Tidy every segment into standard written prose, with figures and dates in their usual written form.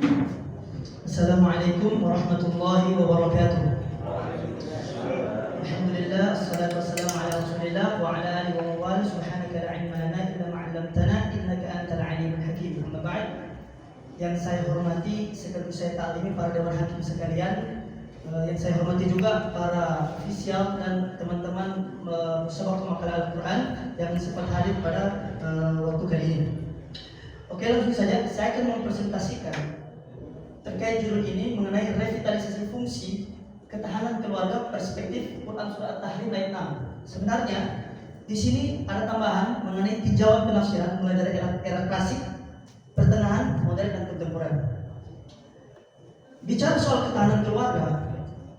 Assalamualaikum warahmatullahi wabarakatuh. Alhamdulillah, assalatu wassalamu ala Rasulillah wa ala alihi wa mawali. Subhanaka la ilma lana illa ma 'allamtana innaka antal alimul hakim. Amma ba'd. Yang saya hormati sekaligus saya taklimi para dewan hakim sekalian, yang saya hormati juga para ofisial dan teman-teman musabaqah makalah Al-Quran yang sempat hadir pada waktu kali ini. Oke, langsung saja saya akan mempresentasikan terkait judul ini mengenai revitalisasi fungsi ketahanan keluarga perspektif Quran Surah At-Tahrim ayat 6. Sebenarnya di sini ada tambahan mengenai tinjauan penafsiran mulai dari era klasik, pertengahan, modern dan kontemporer. Bicara soal ketahanan keluarga,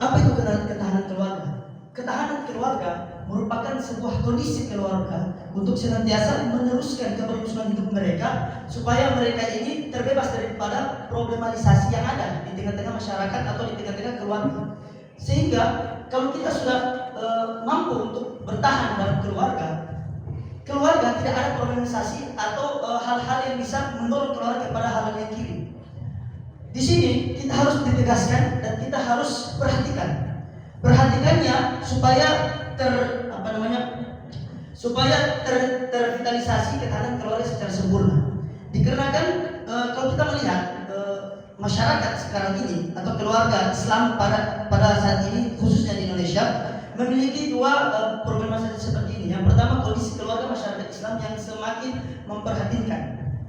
apa itu ketahanan keluarga? Ketahanan keluarga merupakan sebuah kondisi keluarga untuk senantiasa meneruskan keberlangsungan hidup mereka supaya mereka ini terbebas daripada problematisasi yang ada di tengah-tengah masyarakat atau di tengah-tengah keluarga. Sehingga kalau kita sudah mampu untuk bertahan dalam keluarga tidak ada problematisasi atau hal-hal yang bisa mendorong keluarga kepada hal yang kiri. Di sini kita harus ditegaskan dan kita harus perhatikannya supaya tervitalisasi ketahanan keluarga secara sempurna. Dikarenakan kalau kita melihat masyarakat sekarang ini atau keluarga Islam pada saat ini khususnya di Indonesia memiliki dua problematisasi seperti ini. Yang pertama, kondisi keluarga masyarakat Islam yang semakin memperhatikan.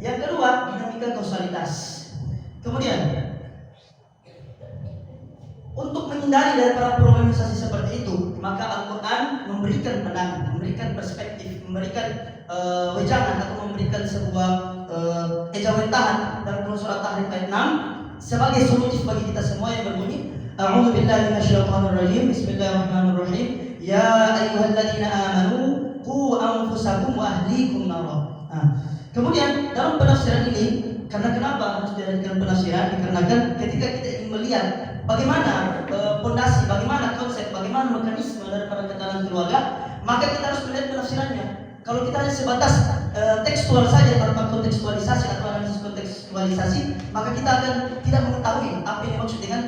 Yang kedua, dinamika kausalitas. Kemudian untuk menghindari dari para problematisasi seperti itu, maka Al-Quran memberikan pandangan, memberikan perspektif, memberikan wejangan atau memberikan sebuah ejawentahan dalam surah At-Tahrim ayat 6 sebagai solutif bagi kita semua yang berbunyi A'udzu billahi minasyaitonir rajim. Bismillahirrahmanirrahim. Ya ayyuhalladzina amanu qu anfusakum wa ahlikum nar. Kemudian dalam penafsiran ini, karena kenapa harus diadakan penafsiran? Dikarenakan ketika kita ingin melihat bagaimana fondasi, bagaimana konsep, bagaimana mekanisme daripada ketahanan keluarga, maka kita harus melihat penafsirannya. Kalau kita hanya sebatas tekstual saja tanpa kontekstualisasi atau analisis kontekstualisasi, maka kita akan tidak mengetahui apa yang dimaksud dengan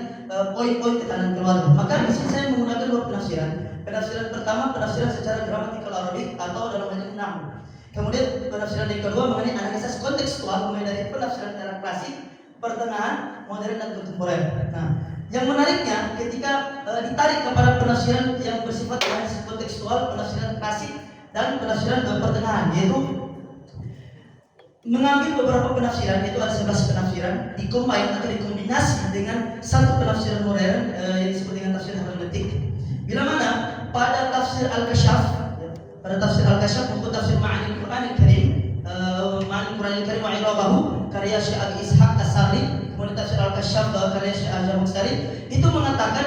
poin-poin ketahanan keluarga. Maka di sini saya menggunakan dua penafsiran. Penafsiran pertama, penafsiran secara gramatikal Arabik atau dalam hal ini nahwu. Kemudian penafsiran yang kedua mengenai analisis kontekstual mulai dari penafsiran era klasik, pertengahan, modern dan kontemporer. Nah, yang menariknya ketika ditarik kepada penafsiran yang bersifat analisis kontekstual, penafsiran klasik dan penafsiran pertengahan, yaitu mengambil beberapa penafsiran, yaitu ada 11 penafsiran, dikombin atau dikombinasi dengan satu penafsiran modern yang disebut dengan tafsir hermeneutik. Bila mana pada tafsir Al-Kasyaf, pada tafsir Al-Kasyaf maupun tafsir Ma'anil Quranil Karim, Ma'anil Quranil Karim wa Irabahu karya Syekh Abi Ishaq As-Sari, kemudian tafsir Al-Kasyaf karya Syekh Al-Jamu Sari, itu mengatakan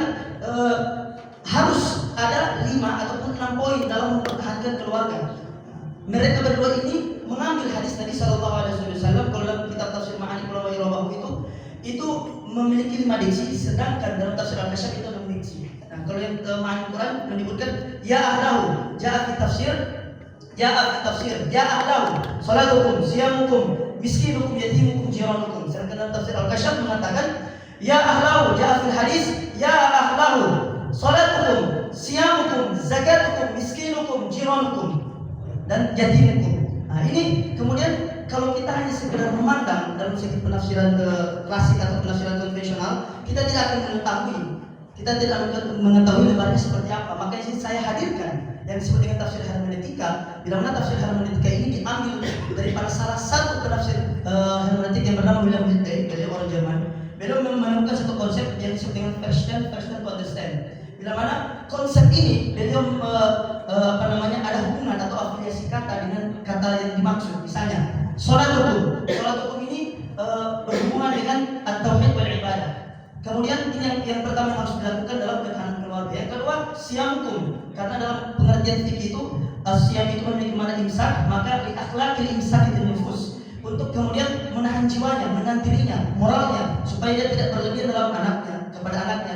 harus ada 5 ataupun 6 poin dalam mempertahankan keluarga. Mereka berdua ini mengambil hadis Nabi Sallallahu Alaihi Wasallam. Kalau dalam kitab tafsir Ma'anil Quran wa Irabahu itu memiliki 5 diksi, sedangkan dalam tafsir Al-Kasyaf itu 6 diksi. Nah, kalau yang Ma'anil Quran menyebutkan ya ahlahu, ja'a fi tafsir, ya ahlahu, salatukum, siyamukum, miskinukum, yatimukum, jiranukum. Sedangkan dalam tafsir Al-Kasyaf mengatakan ya ahlahu, ja'a fil hadis, ya ahlahu, salatukum, siyamukum, zakatukum, miskinukum, jiranukum dan yatimukum. Nah, ini kemudian kalau kita hanya sekedar memandang dalam segi penafsiran klasik atau penafsiran konvensional, kita tidak akan mengetahui lebarnya seperti apa. Maka ini saya hadirkan yang disebut dengan tafsir hermeneutika. Bila mana tafsir hermeneutika ini diambil daripada salah satu penafsir hermeneutik yang bernama William Hilty dari orang Jerman. Beliau menemukan satu konsep yang disebut dengan first to understand. Bila mana konsep ini beliau ada hubungan atau afiliasi kata dengan kata yang dimaksud. Misalnya sholat hukum ini berhubungan dengan at-tauhid wal ibadah. Kemudian ini yang pertama yang harus dilakukan dalam ketahanan keluarga. Yang kedua, siyamukum, karena dalam pengertian fikih itu siyam itu memiliki makna imsak, maka li akhlaqil imsak itu nufus, untuk kemudian menahan jiwanya, menahan dirinya, moralnya, supaya dia tidak berlebihan dalam anaknya,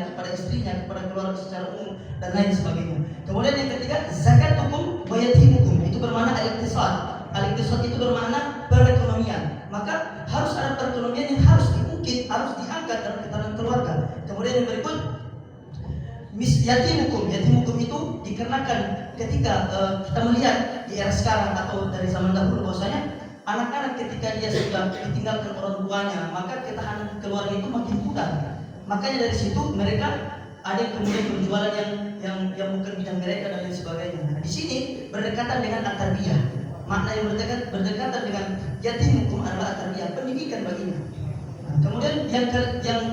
kepada istrinya, kepada keluarga secara umum dan lain sebagainya. Kemudian yang ketiga, zakat hukum, bayati hukum, itu bermakna al-iqtisad. Al-iqtisad itu bermakna perekonomian. Maka harus ada perekonomian yang harus diungkit harus diangkat dalam ketahanan keluarga. Kemudian yang berikut, yatim hukum itu dikarenakan ketika kita melihat di era sekarang atau dari zaman dahulu bahwasanya anak-anak ketika dia sudah ditinggalkan orang tuanya, maka ketahanan keluarga itu makin mudah. Makanya dari situ mereka ada yang kemudian berjualan yang bukan bidang mereka dan lain sebagainya. Nah, di sini berdekatan dengan at-tarbiyah. Makna yang berdekatan dengan yatim hukum adalah at-tarbiyah, pendidikan baginya. Nah, kemudian yang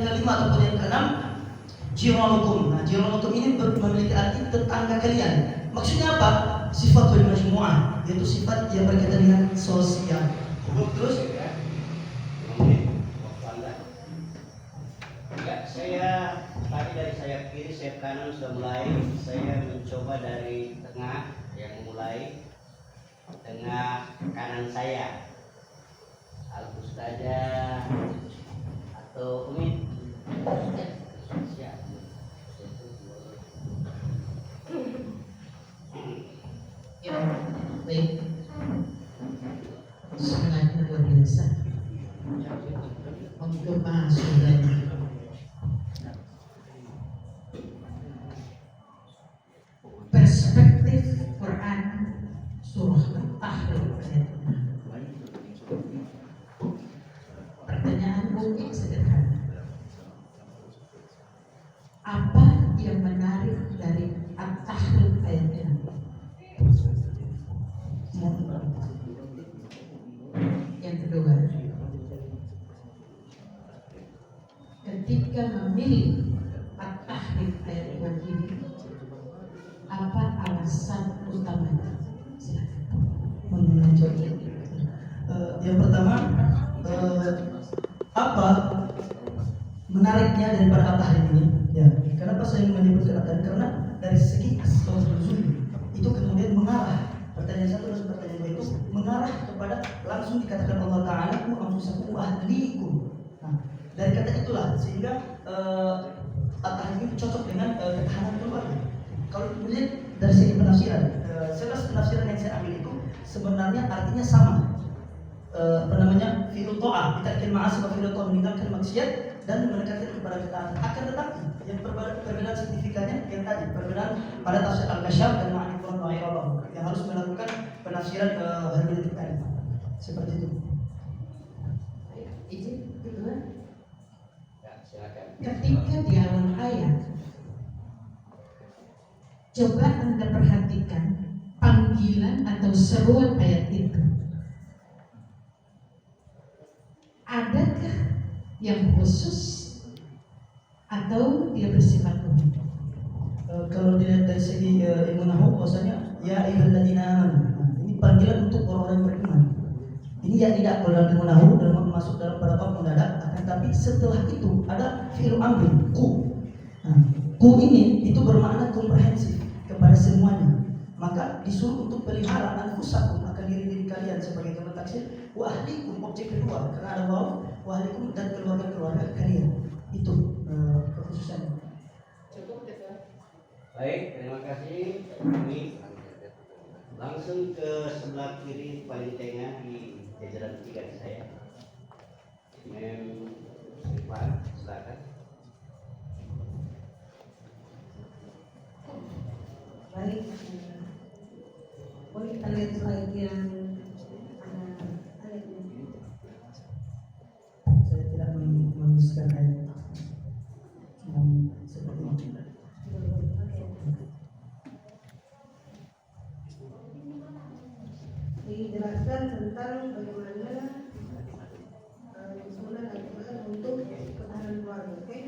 kelima ataupun yang keenam, jiran hukum. Nah, jiran hukum ini memiliki arti tetangga kalian. Maksudnya apa? Sifatul majmu'ah, yaitu sifat yang berkaitan dengan sosial. Terus saya tadi dari sayap kiri, sayap kanan sudah mulai. Saya mencoba dari tengah, yang mulai tengah kanan saya. Al-Ustazah atau Umi. Ya, baik. Semangatnya luar biasa. Menggema saudara. Perspektif Quran surah At-Tahrim ayat 6. Pertanyaan mungkin sederhana. Apa yang menarik dari At-Tahrim ayat 6? Yang kedua, ketika memilih At-Tahrim ayat 6 ini, apa alasan utamanya? Silakan. Yang pertama, apa menariknya daripada At-Tahrim ini? Ya, kenapa saya menyebutkan At-Tahrim? Karena dari segi asal nuzul itu kemudian mengarah. Pertanyaan satu dan pertanyaan dua itu mengarah kepada langsung dikatakan Allah Ta'ala ku anfusakum wa ahlikum. Nah, dari kata itulah sehingga At-Tahrim ini cocok dengan ketahanan keluarga. Kalau melihat dari segi penafsiran, 11 penafsiran yang saya ambil itu sebenarnya artinya sama. Fi'il ta'ah, bitarkil ma'asi wa fi'il ta'ah, meninggalkan maksiat dan mendekatkan kepada ketaatan. Akan tetapi yang perbedaan signifikannya yang tadi, perbedaan pada tafsir Al-Kasyaf dan Ma'ani Quran wa Irabah yang harus melakukan penafsiran hermeneutik tadi. Seperti itu. Izin kedua, Ya, silakan. ketika di awal ayat, coba Anda perhatikan panggilan atau seruan ayat itu. Adakah yang khusus atau dia bersifat umum? Kalau dilihat dari segi ilmu nahwu bahwasanya ya ayyuhalladzina amanu. Nah, ini panggilan untuk orang-orang yang beriman. Ini ya tidak kalau dalam ilmu nahwu dan masuk dalam pada bab mendadak, akan tapi setelah itu ada fi'il amrin ku. Nah, ku ini itu bermakna komprehensif kepada semuanya. Maka disuruh untuk pelihara anfusakum akan diri kalian sebagai teman taksir, wa ahlikum objek kedua karena ada waw, wa ahlikum dan keluarga-keluarga kalian. Itu kekhususannya. Cukup gitu. Baik, terima kasih. Ini langsung ke sebelah kiri paling tengah di jajaran tiga saya. Mem Irfan, silakan. Baik, boleh kita lihat slide yang ada Saya tidak menuliskan ayat. Seperti itu. dijelaskan tentang bagaimana sunnah Al-Quran untuk ketahanan keluarga. Oke?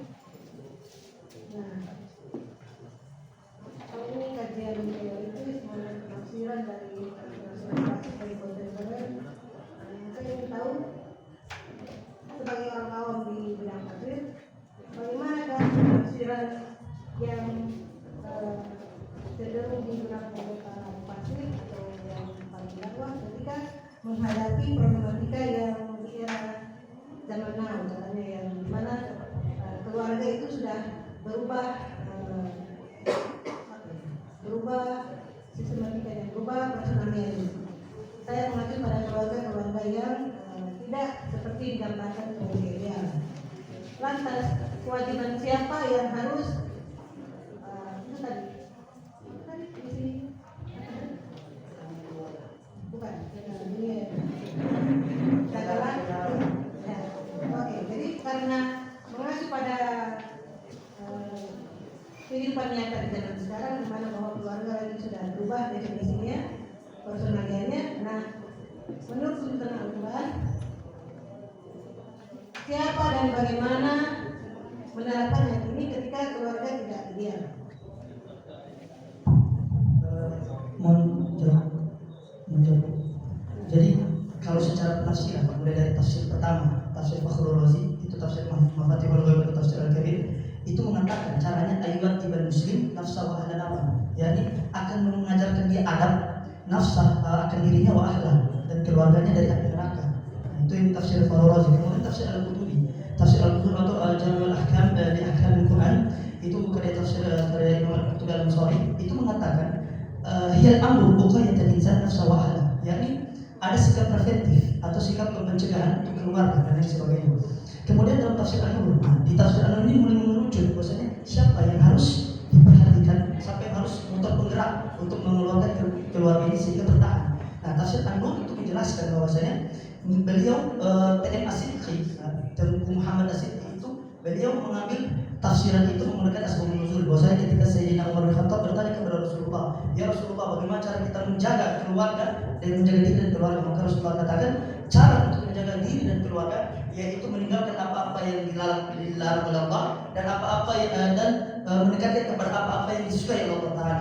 Nah, kalau ini kajian teoritis mengenai penafsiran dari dari kontemporer, saya ingin tahu sebagai orang awam di bidang tafsir, bagaimanakah penafsiran yang cenderung digunakan oleh para mufassir atau yang paling dakwah ketika menghadapi problematika yang di era zaman now, katanya yang dimana keluarga itu sudah berubah sistematikanya, berubah personalnya. Saya mengacu pada keluarga yang tidak seperti digambarkan sebagai ideal. kewajiban siapa yang harus itu tadi di sini bukan ini jagalah ya. Oke, jadi karena mengacu pada kehidupan nyata di zaman sekarang di mana bahwa keluarga ini sudah berubah definisinya, personaliannya. Nah, menurut tuntunan Al-Quran, siapa dan bagaimana menerapkan ayat ini ketika keluarga tidak ideal? Mohon jawab. Jadi kalau secara penafsiran, mulai dari tafsir pertama, tafsir Fakhrul Razi, itu tafsir Mafatihul Ghaib atau tafsir Al-Kabir, itu mengatakan caranya ayat ibn muslim nafsa wa ahlan apa, yakni akan mengajarkan dia adab nafsa akan dirinya wa ahlan dan keluarganya dari api neraka. Nah, itu yang tafsir Fakhrul Razi. Kemudian tafsir Al-Qutubi, tafsir Al-Qutubi atau Al-Jami' al-Ahkam di Ahkam Al-Quran, itu dari tafsir dari Imam Al-Qutubi Al-Ansari, itu mengatakan hiyal amru buqayatan insan nafsa wa ahlan, yakni ada sikap preventif atau sikap pencegahan untuk keluarga dan lain sebagainya. Kemudian dalam tafsir An-Nur, di tafsir An-Nur ini mulai mengerucut bahwasanya siapa yang harus diperhatikan, siapa yang harus motor penggerak untuk mengeluarkan keluarga ini sehingga bertahan. Nah, tafsir An-Nur itu menjelaskan bahwasanya beliau TM As-Sidqi, Tengku Muhammad As-Sidqi itu beliau mengambil tafsiran itu menggunakan asbabun nuzul. Bahwasanya ketika Sayyidina Umar bin Khattab bertanya kepada Rasulullah, "Ya Rasulullah, bagaimana cara kita menjaga keluarga dan menjaga diri dan keluarga?" Maka Rasulullah katakan, cara untuk menjaga diri dan keluarga yaitu meninggalkan apa-apa yang dilarang oleh Allah dan apa-apa dan mendekatkan kepada apa-apa yang disukai oleh Allah Taala.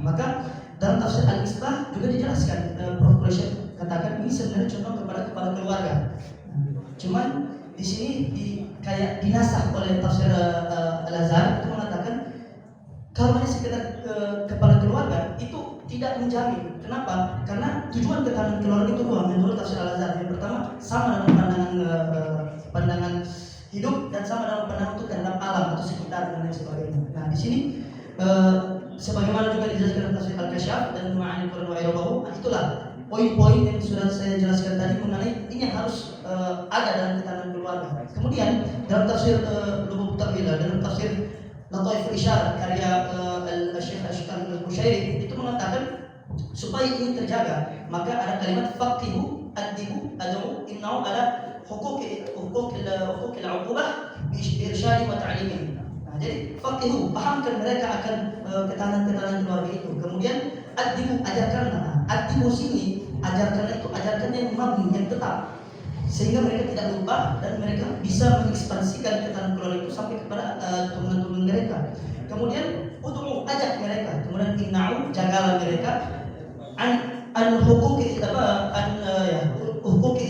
Maka dalam tafsir Al-Islah juga dijelaskan, Prof. Quraisy katakan ini sebenarnya contoh kepada keluarga. Cuman di sini kayak dinasah oleh tafsir Al-Azhar itu mengatakan kalau hanya sekedar kepada keluarga itu tidak menjamin. Kenapa? Karena tujuan ketahanan keluarga itu dua menurut tafsir Al-Azhar. Yang pertama, sama dalam pandangan hidup dan sama dalam pandangan untuk terhadap alam atau sekitar dan lain sebagainya. Nah, di sini sebagaimana juga dijelaskan dalam tafsir Al-Kasyaf dan Ma'anil Quran wa Irabahu, itulah poin-poin yang sudah saya jelaskan tadi mengenai ini yang harus ada dalam ketahanan keluarga. Kemudian dalam tafsir Lubub Ta'wil, dalam tafsir Lataiful Isyarat karya Syekh Al-Qushairi itu mengatakan supaya ini terjaga maka ada kalimat faqihu adibu ad'u innahu ala huquq al-'uqubah bi irsyad wa ta'lim. Nah, jadi faqihu, pahamkan mereka akan ketahanan keluarga itu. Kemudian adibu, ajarkanlah. Adibu sini ajarkanlah itu ajarkan yang mabni, yang tetap, sehingga mereka tidak lupa dan mereka bisa mengekspansikan ketahanan keluarga itu sampai kepada turunan-turunan mereka. Kemudian ud'u, ajak mereka. Kemudian inna'u, jagalah mereka an huquqi huquqi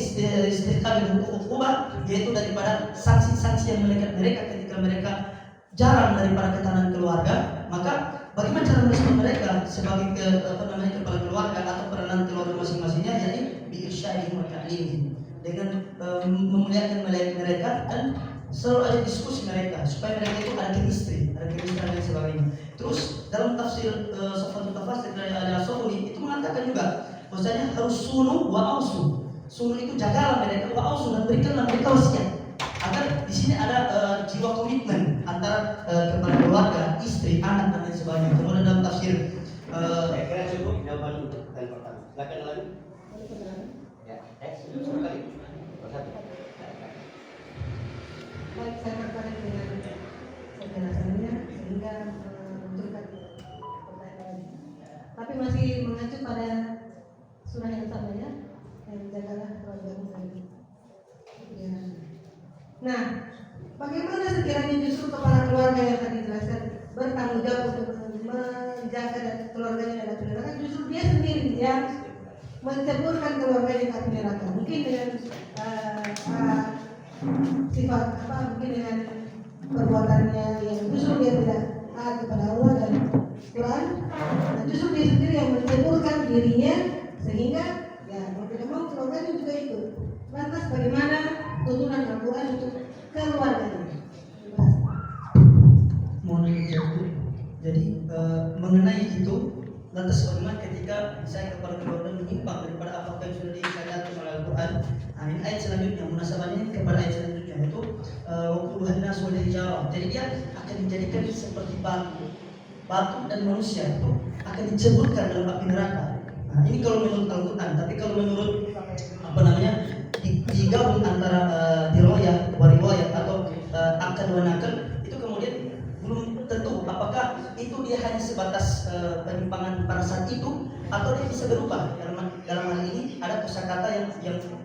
istiqamah huquqah, yaitu daripada sanksi-sanksi yang melekat mereka ketika mereka jarang daripada ketahanan keluarga. Maka bagaimana cara merespon mereka sebagai kepala keluarga atau peranan keluarga masing-masingnya, yakni bi irsyadi wa ta'lim, dengan memuliakan mereka dan selalu ada diskusi mereka supaya mereka itu ada chemistry dan sebagainya. Terus dalam tafsir Safatul Tafasir dari Al-Asawli itu mengatakan juga bahwasanya harus sunu wa ausu. Sunu itu jagalah mereka, wa ausu, dan berikanlah mereka wasiat. Agar di sini ada jiwa komitmen antara kepada keluarga, istri, anak dan lain sebagainya. Kemudian dalam tafsir saya kira cukup jawaban untuk pertanyaan pertama. Silakan lagi. Ya, cukup kali. Baik, saya tertarik dengan penjelasannya sehingga munculkan pertanyaan. Tapi masih mengacu pada surah yang sama ya, yang jagalah keluargamu dari. Ya. Nah, bagaimana sekiranya justru kepala keluarga yang tadi dijelaskan bertanggung jawab untuk menjaga keluarganya dari api neraka, justru dia sendiri yang menceburkan keluarganya ke api neraka. Mungkin dengan sifat mungkin dengan perbuatannya yang justru dia tidak taat kepada Allah dan Quran. Nah, justru dia sendiri yang menceburkan dirinya sehingga ya mau tidak mau keluarganya juga ikut. Lantas bagaimana tuntunan Al-Quran untuk keluarganya? Mohon dijawab. Jadi mengenai itu, lantas bagaimana ketika saya kepada keluarga menyimpang daripada apa yang sudah disyariatkan oleh Al-Quran. Nah, ini ayat selanjutnya, munasabahnya kepada ayat selanjutnya, yaitu waquluhanna nas wal hijarah. Jadi dia akan dijadikan seperti batu dan manusia itu akan diceburkan dalam api neraka. Nah, ini kalau menurut Al-Quran. Tapi kalau menurut digabung antara riwayat atau akal wa nakal, itu kemudian belum tentu apakah itu dia hanya sebatas penyimpangan pada saat itu atau dia bisa berubah. Dalam hal ini ada kosakata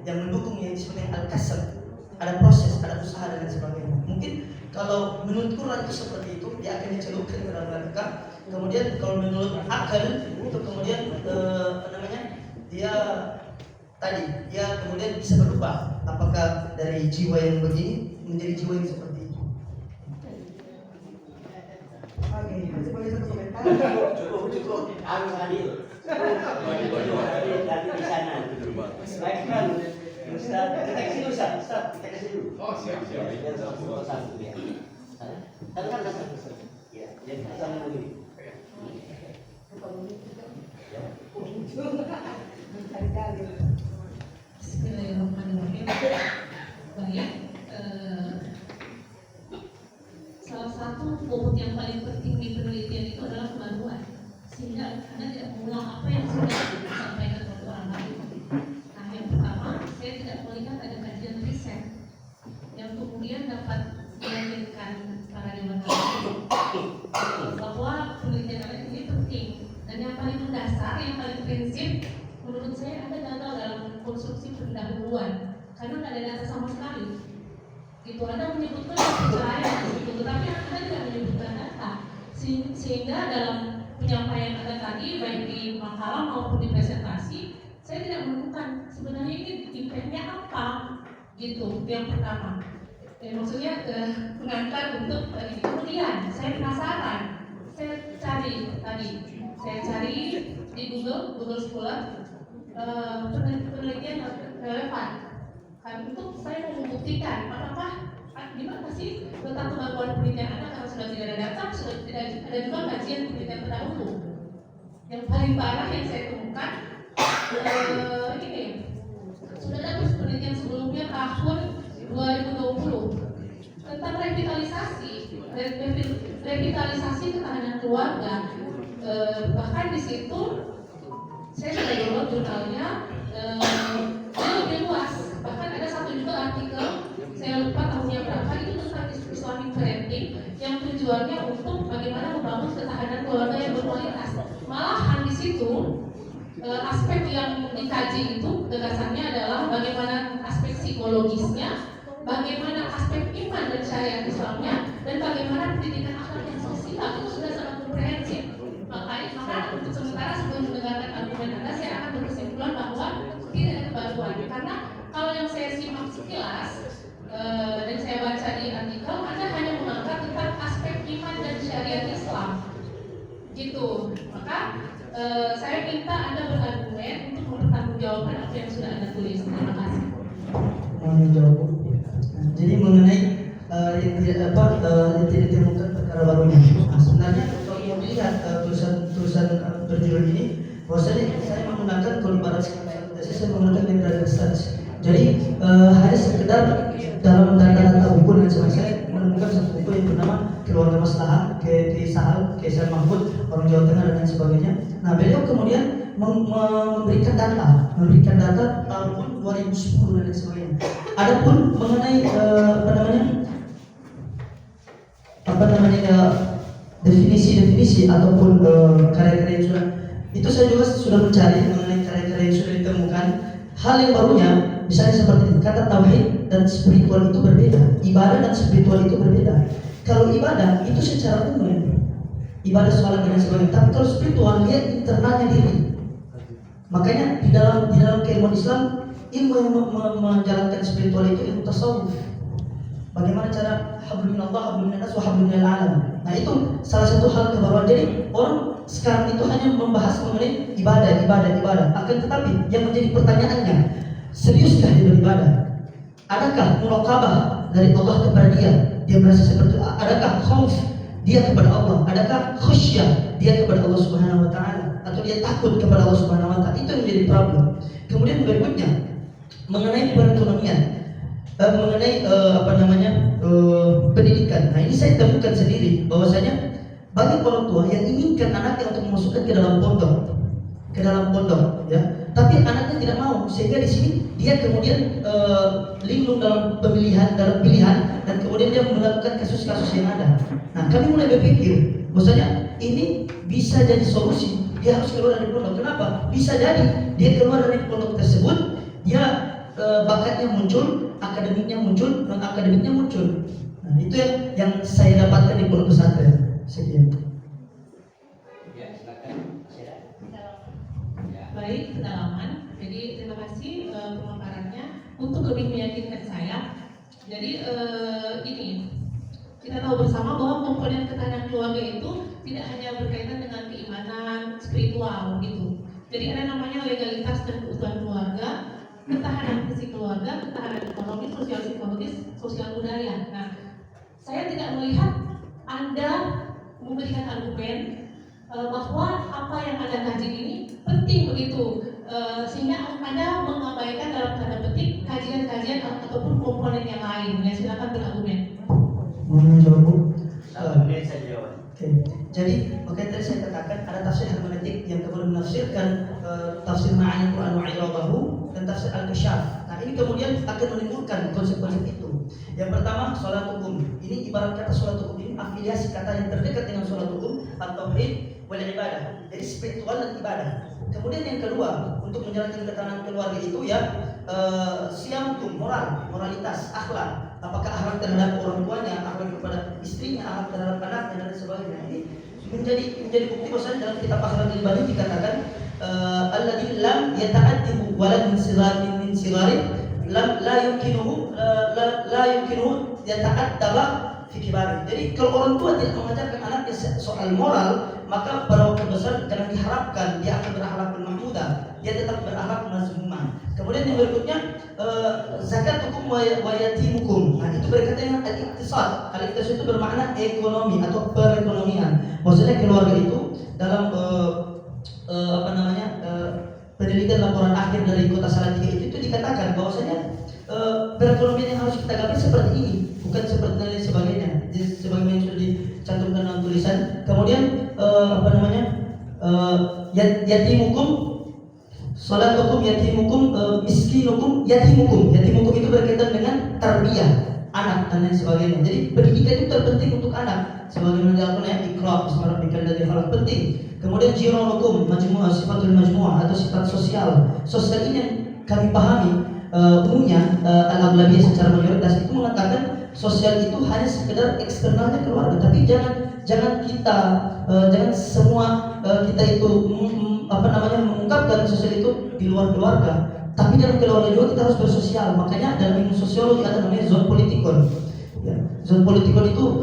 yang mendukung yang disebut al-kasr, ada proses, ada usaha dan sebagainya. Mungkin kalau menurut Quran itu seperti itu, dia akan dicelupkan ke dalam neraka. Kemudian kalau menurut akal itu kemudian dia kemudian bisa berubah, apakah dari jiwa yang begini menjadi jiwa yang seperti itu. Oke, masih boleh satu komentar? Cukup. Harus adil. Nanti di sana. Baikkan, Ustaz. Kita kasih dulu, Ustaz. Kita kasih dulu. Oh, siap. Yang satu ya. Kan Ustaz. Ya, jadi sama begini. Bismillahirrahmanirrahim. Baik, salah satu bobot yang paling penting di penelitian itu adalah kemaluan, sehingga Anda tidak mengulang apa yang sudah disampaikan oleh orang lain. Nah, yang pertama, saya tidak melihat ada kajian riset yang kemudian dapat meyakinkan para dewan bahwa penelitian ini penting. Dan yang paling mendasar, yang paling prinsip, menurut saya Anda gagal dalam konstruksi pendahuluan karena tidak ada data sama sekali. Itu Anda menyebutkan percaya, tetapi Anda tidak menyebutkan data, sehingga dalam penyampaian Anda tadi, baik di makalah maupun di presentasi, saya tidak menemukan sebenarnya ini impactnya apa, gitu. Yang pertama, maksudnya mengantar untuk ini. Kemudian saya penasaran, saya cari di Google Scholar penelitian yang relevan. Kan untuk saya mau membuktikan apakah di mana sih letak kemampuan penelitian Anda, karena sudah tidak ada data, sudah tidak ada juga kajian penelitian terdahulu. Yang paling parah yang saya temukan ini sudah ada penelitian sebelumnya tahun 2020 tentang revitalisasi ketahanan keluarga. Bahkan di situ saya sudah download jurnalnya, dia lebih luas. Bahkan ada satu juga artikel, saya lupa tahunnya berapa, itu tentang Islamic parenting yang tujuannya untuk bagaimana membangun ketahanan keluarga yang berkualitas. Malahan di situ aspek yang dikaji itu gagasannya adalah bagaimana aspek psikologisnya, bagaimana aspek iman dan syariat Islamnya, dan bagaimana pendidikan akhlak yang sosial. Itu sudah sangat komprehensif. Maka untuk sementara sebelum mendengarkan argumen Anda, saya akan berkesimpulan bahwa tidak ada kebaruan. Karena kalau yang saya simak sekilas dan saya baca di artikel, Anda hanya mengangkat tentang aspek iman dan syariat Islam, gitu. Maka saya minta Anda berargumen untuk mempertanggungjawabkan apa yang sudah Anda tulis. Terima kasih. Menjawab. Jadi mengenai yang tidak ditemukan perkara barunya. Nah, sebenarnya kalau mau melihat tulisan berjudul ini, bahwasanya saya menggunakan kalimat saya menggunakan literary research. Jadi hanya sekedar dalam data-data buku dan sebagainya, saya menemukan satu buku yang bernama Keluarga Maslahah, Kisah Mahmud, orang Jawa Tengah dan lain sebagainya. Nah, beliau kemudian memberikan data tahun 2010 dan lain sebagainya. Adapun mengenai definisi ataupun karya-karya yang sudah itu, saya juga sudah mencari mengenai karya-karya yang sudah ditemukan. Hal yang barunya misalnya seperti kata tauhid dan spiritual itu berbeda, ibadah dan spiritual itu berbeda. Kalau ibadah itu secara umum, ibadah sholat dan sebagainya, tapi kalau spiritual dia internalnya diri. Makanya di dalam keilmuan Islam, ilmu yang menjalankan spiritual itu ilmu tasawuf. Bagaimana cara hablum minallah, hablum minan nas wa hablum minal alam. Nah, itu salah satu hal kebaruan. Jadi orang sekarang itu hanya membahas mengenai ibadah. Akan tetapi yang menjadi pertanyaannya, seriuskah dia beribadah? Adakah muraqabah dari Allah kepada dia? Dia merasa seperti itu. Adakah khauf dia kepada Allah? Adakah khusyah dia kepada Allah Subhanahu wa taala? Atau dia takut kepada Allah Subhanahu wa taala? Itu yang menjadi problem. Kemudian berikutnya mengenai perekonomian, mengenai pendidikan banyak orang tua yang inginkan anaknya untuk memasukkan ke dalam pondok, ya. Tapi anaknya tidak mau, sehingga di sini dia kemudian linglung dalam pilihan, dan kemudian dia melakukan kasus-kasus yang ada. Nah, kami mulai berpikir, bahwasanya ini bisa jadi solusi. Dia harus keluar dari pondok. Kenapa? Bisa jadi dia keluar dari pondok tersebut, dia bakatnya muncul, akademiknya muncul, non akademiknya muncul. Nah, itu yang saya dapatkan di pondok pesantren. Sekian. Ya, silakan. Ya. Baik, pendalaman. Jadi terima kasih pemaparannya untuk lebih meyakinkan saya. Jadi ini kita tahu bersama bahwa komponen ketahanan keluarga itu tidak hanya berkaitan dengan keimanan spiritual gitu. Jadi ada namanya legalitas dan keutuhan keluarga, ketahanan fisik keluarga, ketahanan ekonomi, sosial psikologis, sosial budaya. Nah, saya tidak melihat Anda memberikan argumen bahwa apa yang Anda kaji ini penting begitu, sehingga Anda mengabaikan dalam tanda petik kajian-kajian ataupun komponen yang lain. Ya, silakan berargumen. Mau menjawab, Bu? 1 menit saja jawab. Oke. Jadi, tadi saya katakan ada tafsir hermeneutik yang kemudian menafsirkan tafsir ma'ani Quran wa i'rabahu dan tafsir al-kasyaf. Nah, ini kemudian akan menimbulkan konsep-konsep itu. Yang pertama, sholat hukum. Ini ibarat kata sholat hukum ini afiliasi kata yang terdekat dengan sholat hukum atau tauhid wal ibadah. Jadi spiritual dan ibadah. Kemudian yang kedua, untuk menjalankan ketahanan keluarga itu ya siamtum, moralitas, akhlak. Apakah akhlak terhadap orang tuanya, akhlak kepada istrinya, akhlak terhadap anaknya dan sebagainya. Ini menjadi bukti bahwasanya dalam kitab Akhlaqul Bani dikatakan alladzi lam yata'addibu walad min sigarin lam la yumkinuhu yata'addaba fi kibari. Jadi kalau orang tua tidak mengajarkan anaknya soal moral, maka pada waktu besar jangan diharapkan dia akan berakhlakul mahmudah, dia tetap berakhlak mazmumah. Kemudian yang berikutnya zakat hukum wa yatimukum. Nah, itu berkaitan dengan al-iqtisad. Al-iqtisad itu bermakna ekonomi atau perekonomian. Maksudnya keluarga itu dalam penelitian laporan akhir dari Kota Salatiga itu dikatakan bahwasanya perekonomian yang harus kita gapai seperti ini, bukan seperti lain sebagainya. Jadi sebagaimana yang sudah dicantumkan dalam tulisan. Kemudian yatimukum, salat hukum, yatimukum, miskinukum, yatimukum. Yatimukum itu berkaitan dengan tarbiyah anak dan lain sebagainya. Jadi pendidikan itu terpenting untuk anak. Sebagaimana dilakukan ya Iqra, bismi rabbikal ladzi khalaq, penting. Kemudian jironukum, majmu'ah, sifatul majmu'ah atau sifat sosial. Sosial ini yang kami pahami umumnya al-aghlabiyah secara mayoritas itu mengatakan sosial itu hanya sekedar eksternalnya keluarga, tapi jangan kita jangan semua kita itu mengungkapkan sosial itu di luar keluarga, tapi dalam keluarga juga kita harus bersosial. Makanya dalam ilmu sosiologi ada namanya zon politikon. Ya, zon politikon itu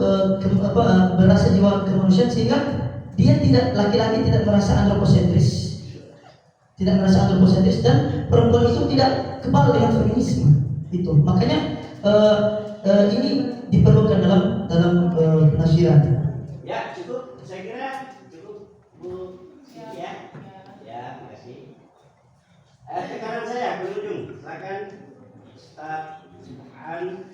berasa jiwa kemanusiaan sehingga dia laki-laki tidak merasa antropocentris. Tidak merasa antropocentris dan perempuan itu tidak kebal dengan feminisme itu. Makanya ini diperlukan dalam penafsiran. Ya, cukup. Saya kira cukup, Bu. Ya. Ya, makasih. Ke kanan saya, pengunjung. Silakan Ustaz An.